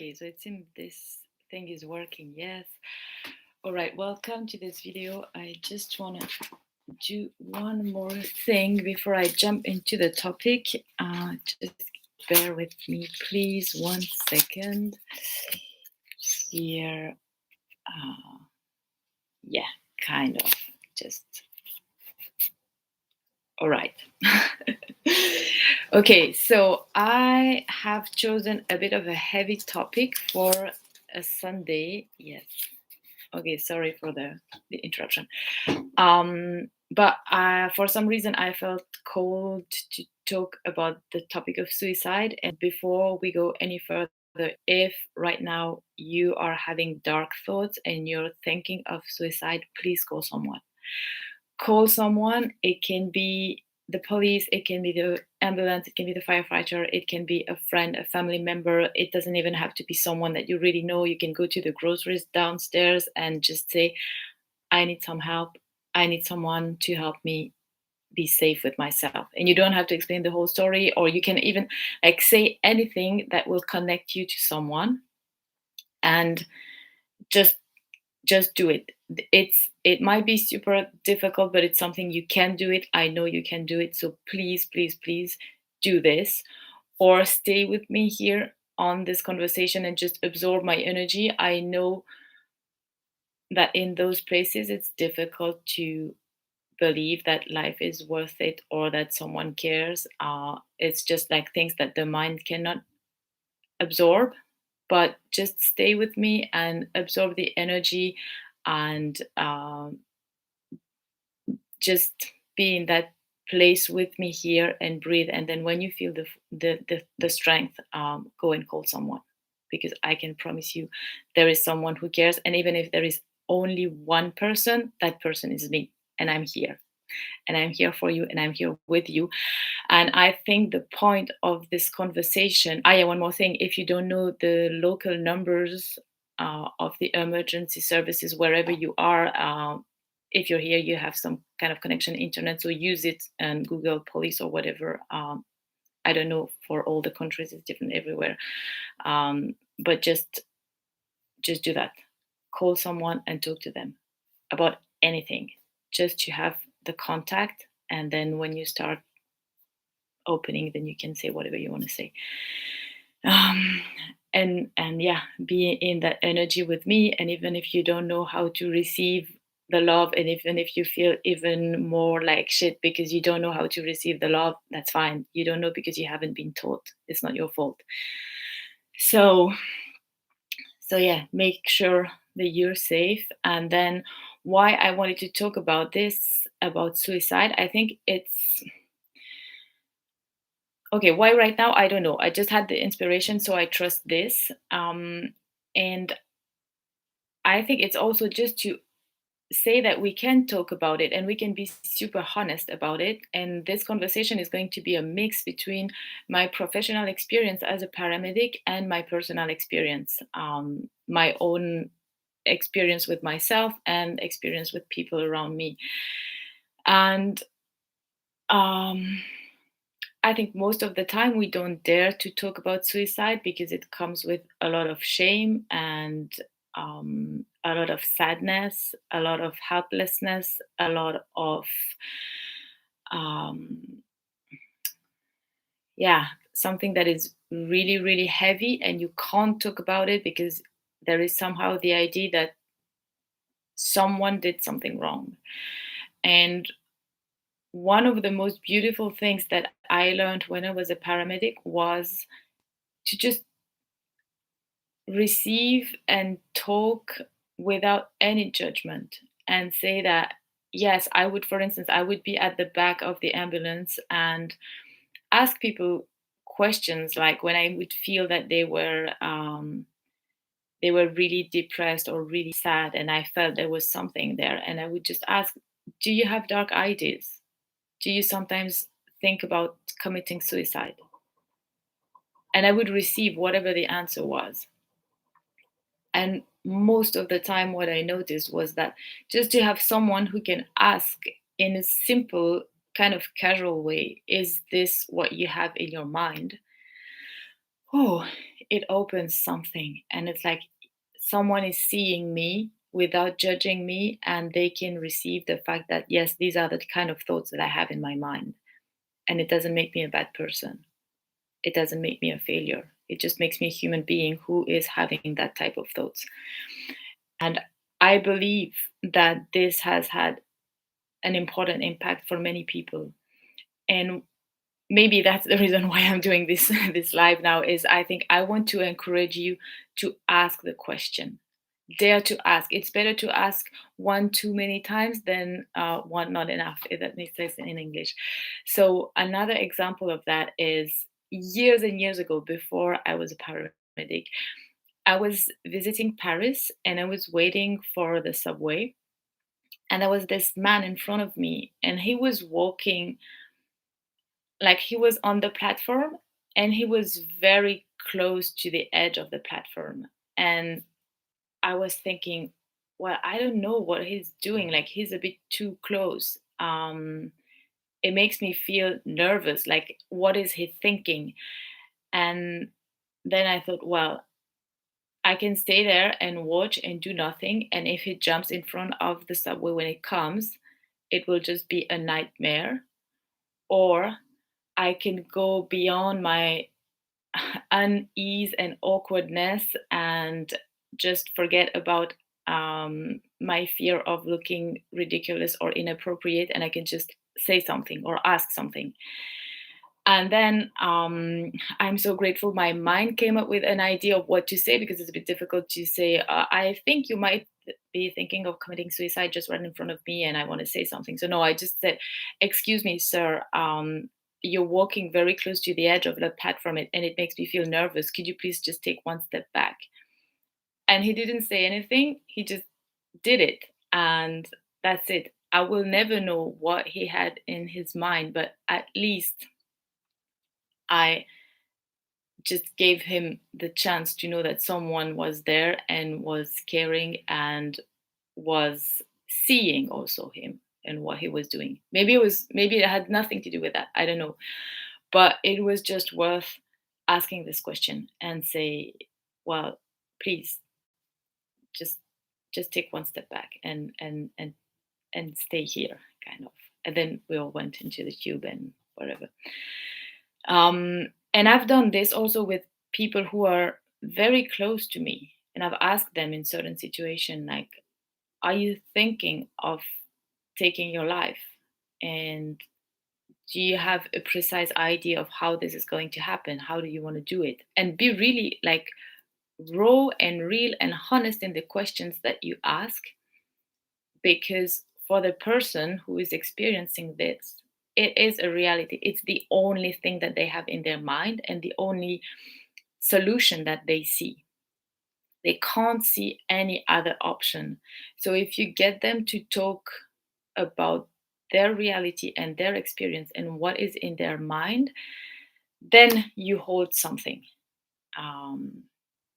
Okay, so it seems this thing is working. Yes. All right, welcome to this video. I just want to do one more thing before I jump into the topic. Just bear with me, please. 1 second. Here. Yeah, kind of. Just. All right. Okay, so I have chosen a bit of a heavy topic for a Sunday. Yes. Okay, sorry for the interruption. But for some reason, I felt called to talk about the topic of suicide. And before we go any further, if right now you are having dark thoughts and you're thinking of suicide, please call someone. Call someone. It can be the police, it can be the ambulance, it can be the firefighter, it can be a friend, a family member. It doesn't even have to be someone that you really know. You can go to the groceries downstairs and just say, I need some help. I need someone to help me be safe with myself. And you don't have to explain the whole story, or you can even say anything that will connect you to someone, and just do it. It might be super difficult, but it's something you can do it. I know you can do it. So please do this, or stay with me here on this conversation and just absorb my energy. I know that in those places it's difficult to believe that life is worth it or that someone cares. It's just like things that the mind cannot absorb. But just stay with me and absorb the energy, and just be in that place with me here and breathe. And then when you feel the strength, go and call someone, because I can promise you there is someone who cares. And even if there is only one person, that person is me, and I'm here. And I'm here for you, and I'm here with you. And I think the point of this conversation, yeah, one more thing. If you don't know the local numbers of the emergency services wherever you are, if you're here, you have some kind of connection internet, so use it and Google police or whatever. I don't know, for all the countries it's different everywhere. But just do that. Call someone and talk to them about anything, just to have the contact. And then when you start opening, then you can say whatever you want to say. And yeah, be in that energy with me. And even if you don't know how to receive the love, and even if you feel even more like shit because you don't know how to receive the love, that's fine. You don't know because you haven't been taught. It's not your fault. So yeah, make sure that you're safe. And then why I wanted to talk about this, about suicide, I think it's okay. Why right now? I don't know. I just had the inspiration, so I trust this. And I think it's also just to say that we can talk about it and we can be super honest about it. And this conversation is going to be a mix between my professional experience as a paramedic and my personal experience, my own experience with myself and experience with people around me. And I think most of the time we don't dare to talk about suicide because it comes with a lot of shame and a lot of sadness, a lot of helplessness, a lot of um, yeah, something that is really, really heavy, and you can't talk about it because there is somehow the idea that someone did something wrong. And one of the most beautiful things that I learned when I was a paramedic was to just receive and talk without any judgment, and say that, yes, I would, for instance, I would be at the back of the ambulance and ask people questions, like when I would feel that they were really depressed or really sad, and I felt there was something there, and I would just ask, do you have dark ideas? Do you sometimes think about committing suicide? And I would receive whatever the answer was. And most of the time, what I noticed was that just to have someone who can ask in a simple, kind of casual way, is this what you have in your mind? oh, it opens something. And it's like someone is seeing me without judging me, and they can receive the fact that, yes, these are the kind of thoughts that I have in my mind. And it doesn't make me a bad person. It doesn't make me a failure. It just makes me a human being who is having that type of thoughts. And I believe that this has had an important impact for many people. And maybe that's the reason why I'm doing this this live now is I think I want to encourage you to ask the question. Dare to ask. It's better to ask one too many times than one not enough, if that makes sense in English. So another example of that is years and years ago, before I was a paramedic, I was visiting Paris and I was waiting for the subway. And there was this man in front of me, and he was walking like he was on the platform, and he was very close to the edge of the platform. And I was thinking, well, I don't know what he's doing. Like, he's a bit too close. It makes me feel nervous. Like, what is he thinking? And then I thought, well, I can stay there and watch and do nothing. And if he jumps in front of the subway when it comes, it will just be a nightmare. Or I can go beyond my unease and awkwardness and just forget about my fear of looking ridiculous or inappropriate, and I can just say something or ask something. And then I'm so grateful my mind came up with an idea of what to say, because it's a bit difficult to say, I think you might be thinking of committing suicide just right in front of me and I want to say something. So, no, I just said, excuse me, sir. You're walking very close to the edge of the platform and it makes me feel nervous. Could you please just take one step back? And he didn't say anything. He just did it. And that's it. I will never know what he had in his mind, but at least I just gave him the chance to know that someone was there and was caring and was seeing also him and what he was doing. Maybe it had nothing to do with that. I don't know. But it was just worth asking this question and say, well, please just take one step back and stay here, kind of. And then we all went into the tube and whatever. And I've done this also with people who are very close to me. And I've asked them in certain situations, like, are you thinking of taking your life? And do you have a precise idea of how this is going to happen? How do you want to do it? And be really like raw and real and honest in the questions that you ask, because for the person who is experiencing this, it is a reality. It's the only thing that they have in their mind and the only solution that they see. They can't see any other option. So if you get them to talk about their reality and their experience and what is in their mind, then you hold something. Um,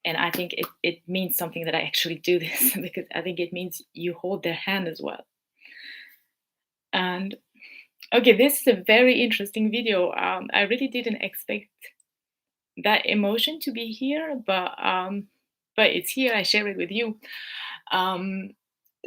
and I think it means something that I actually do this because I think it means you hold their hand as well. And okay, this is a very interesting video. I really didn't expect that emotion to be here, but it's here. I share it with you. Um,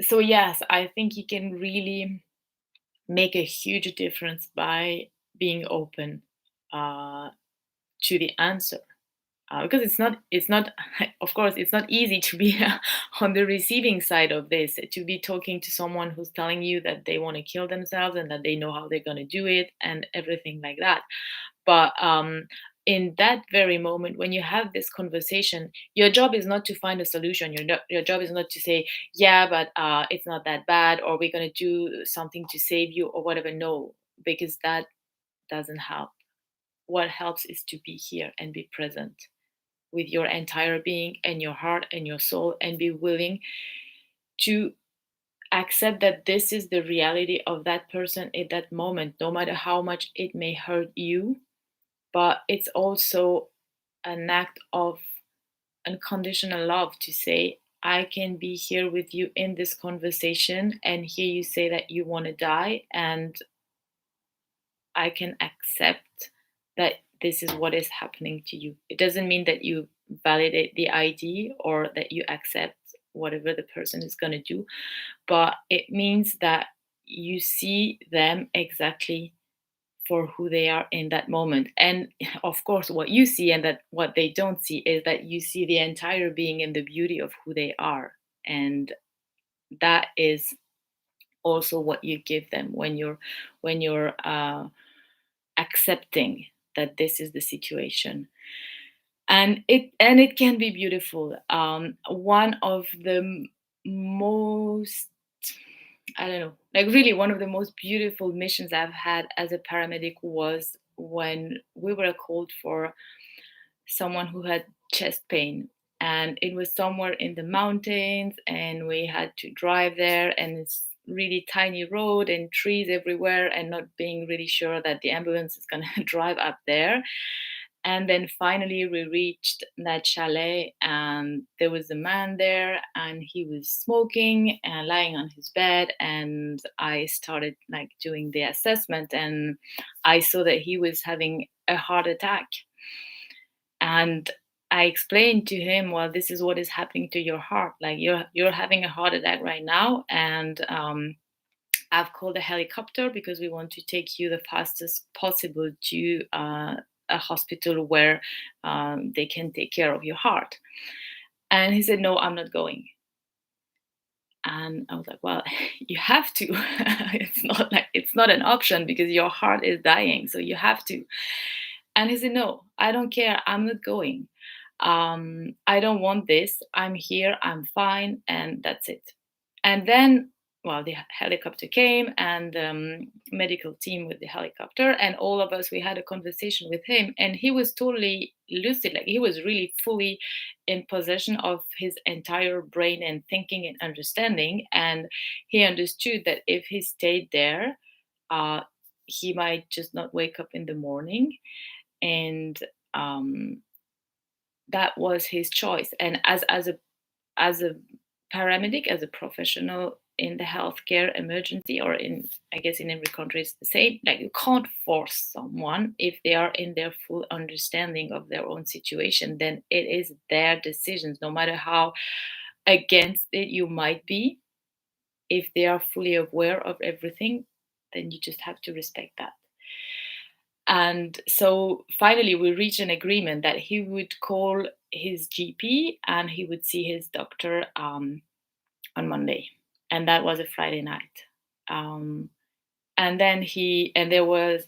so yes, I think you can really make a huge difference by being open uh, to the answer. Because it's not of course it's not easy to be on the receiving side of this, to be talking to someone who's telling you that they want to kill themselves and that they know how they're going to do it and everything like that. But in that very moment when you have this conversation, your job is not to find a solution. Your job is not to say, yeah, but it's not that bad, or we're going to do something to save you or whatever. No, because that doesn't help. What helps is to be here and be present with your entire being and your heart and your soul, and be willing to accept that this is the reality of that person at that moment, no matter how much it may hurt you. But it's also an act of unconditional love to say, I can be here with you in this conversation and hear you say that you want to die, and I can accept that this is what is happening to you. It doesn't mean that you validate the idea or that you accept whatever the person is going to do, but it means that you see them exactly for who they are in that moment. And of course, what you see and that what they don't see is that you see the entire being and the beauty of who they are. And that is also what you give them when you're accepting that this is the situation. And it can be beautiful. One of the most, I don't know, like really one of the most beautiful missions I've had as a paramedic was when we were called for someone who had chest pain. And it was somewhere in the mountains, and we had to drive there, and it's really tiny road and trees everywhere, and not being really sure that the ambulance is going to drive up there. And then finally we reached that chalet, and there was a man there, and he was smoking and lying on his bed. And I started like doing the assessment, and I saw that he was having a heart attack. And I explained to him, well, this is what is happening to your heart. Like you're having a heart attack right now, and I've called a helicopter because we want to take you the fastest possible to a hospital where they can take care of your heart. And he said, no, I'm not going. And I was like, well, you have to. It's not an option because your heart is dying, so you have to. And he said, no, I don't care. I'm not going. I don't want this. I'm here. I'm fine. And that's it. And then, well, the helicopter came, and the medical team with the helicopter, and all of us, we had a conversation with him. And he was totally lucid. Like he was really fully in possession of his entire brain and thinking and understanding. And he understood that if he stayed there, uh, he might just not wake up in the morning. And that was his choice. And as a paramedic, as a professional in the healthcare emergency, or in, I guess in every country it's the same, like you can't force someone if they are in their full understanding of their own situation. Then it is their decisions, no matter how against it you might be. If they are fully aware of everything, then you just have to respect that. And so finally, we reached an agreement that he would call his GP and he would see his doctor on Monday. And that was a Friday night. And then there was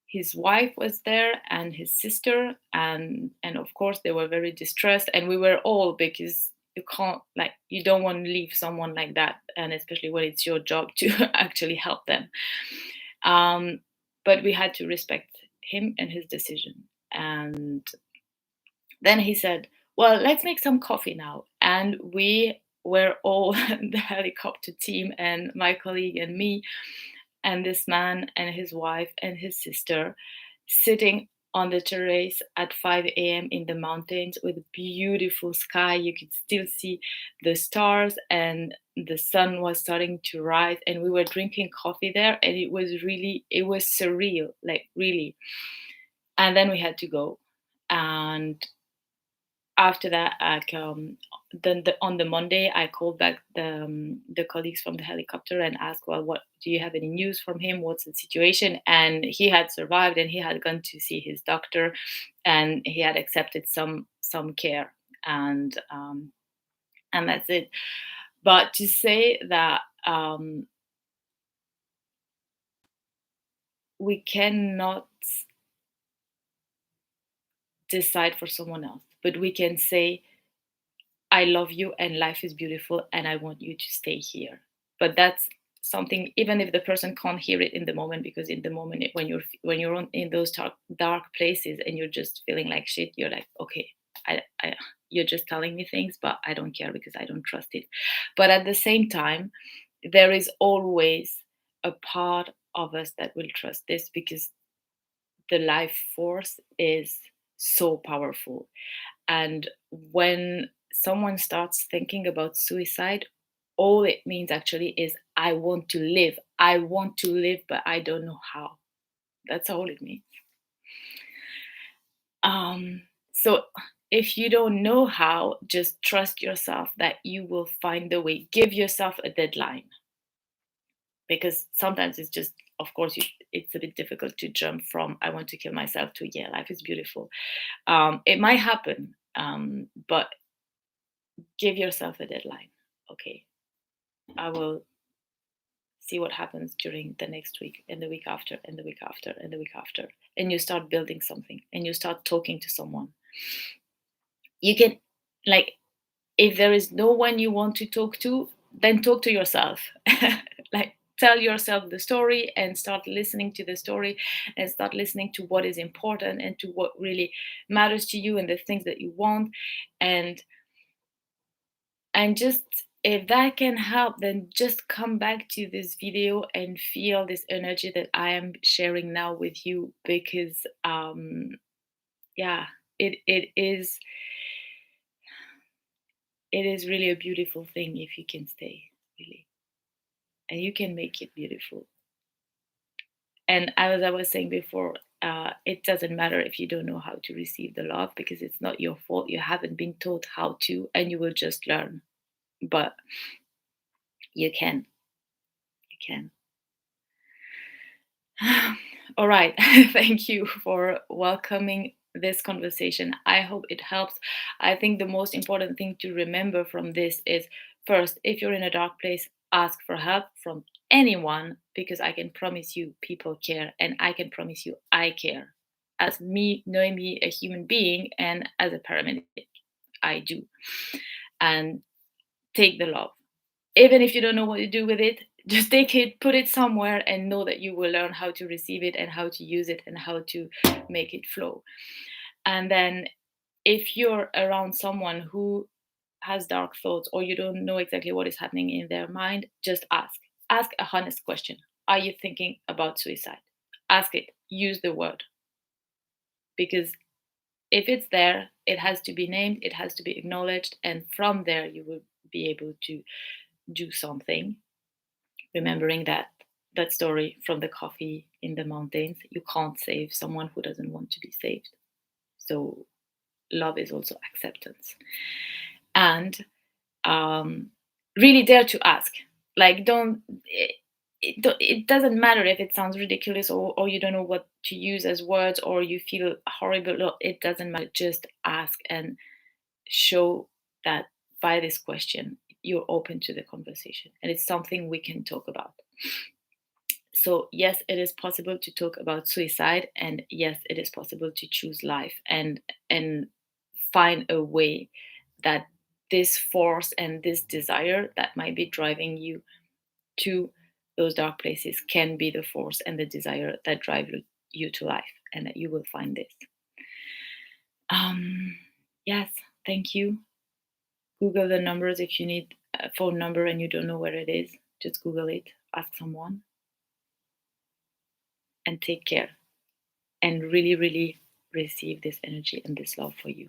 his wife was there, and his sister, and of course they were very distressed, and we were all, because you don't want to leave someone like that, and especially when it's your job to actually help them. But we had to respect him and his decision. And then he said, well, let's make some coffee now. And we were all the helicopter team, and my colleague and me, and this man and his wife and his sister, sitting on the terrace at 5 a.m. in the mountains with a beautiful sky. You could still see the stars, and the sun was starting to rise, and we were drinking coffee there, and it was surreal, like really. And then we had to go. And after that, on the Monday, I called back the colleagues from the helicopter and asked, well, what do you have any news from him? What's the situation? And he had survived, and he had gone to see his doctor, and he had accepted some care, and that's it. But to say that we cannot decide for someone else, but we can say, I love you and life is beautiful and I want you to stay here. But that's something, even if the person can't hear it in the moment, because in the moment when you're in those dark places and you're just feeling like shit, you're like, okay, I you're just telling me things, but I don't care because I don't trust it. But at the same time, there is always a part of us that will trust this, because the life force is so powerful. And when someone starts thinking about suicide, all it means actually is, I want to live. I want to live, but I don't know how. That's all it means. So if you don't know how, just trust yourself that you will find the way. Give yourself a deadline, because sometimes it's just, of course, it's a bit difficult to jump from I want to kill myself to yeah, life is beautiful. It might happen, but give yourself a deadline. Okay, I will see what happens during the next week and the week after and the week after and the week after. And you start building something and you start talking to someone. You can, like, if there is no one you want to talk to, then talk to yourself. Like, tell yourself the story and start listening to the story and start listening to what is important and to what really matters to you and the things that you want. And just, if that can help, then just come back to this video and feel this energy that I am sharing now with you, because yeah, it is really a beautiful thing if you can stay, really, and you can make it beautiful. And as I was saying before, it doesn't matter if you don't know how to receive the love, because it's not your fault. You haven't been taught how to, and you will just learn. But you can, you can. All right. Thank you for welcoming this conversation. I hope it helps. I think the most important thing to remember from this is, first, if you're in a dark place, ask for help from anyone, because I can promise you people care, and I can promise you I care. As me, knowing me a human being, and as a paramedic, I do. And take the love. Even if you don't know what to do with it, just take it, put it somewhere, and know that you will learn how to receive it and how to use it and how to make it flow. And then, if you're around someone who has dark thoughts, or you don't know exactly what is happening in their mind, just ask. Ask a honest question. Are you thinking about suicide? Ask it. Use the word. Because if it's there, it has to be named, it has to be acknowledged, and from there, you will be able to do something, remembering that story from the coffee in the mountains. You can't save someone who doesn't want to be saved. So love is also acceptance. And really dare to ask. Like, don't it doesn't matter if it sounds ridiculous, or you don't know what to use as words, or you feel horrible. No, it doesn't matter. Just ask and show that by this question you're open to the conversation and it's something we can talk about. So yes, it is possible to talk about suicide, and yes, it is possible to choose life, and find a way that this force and this desire that might be driving you to those dark places can be the force and the desire that drive you to life, and that you will find this. Yes, thank you. Google the numbers if you need a phone number and you don't know where it is. Just Google it, ask someone, and take care. And really, really receive this energy and this love for you.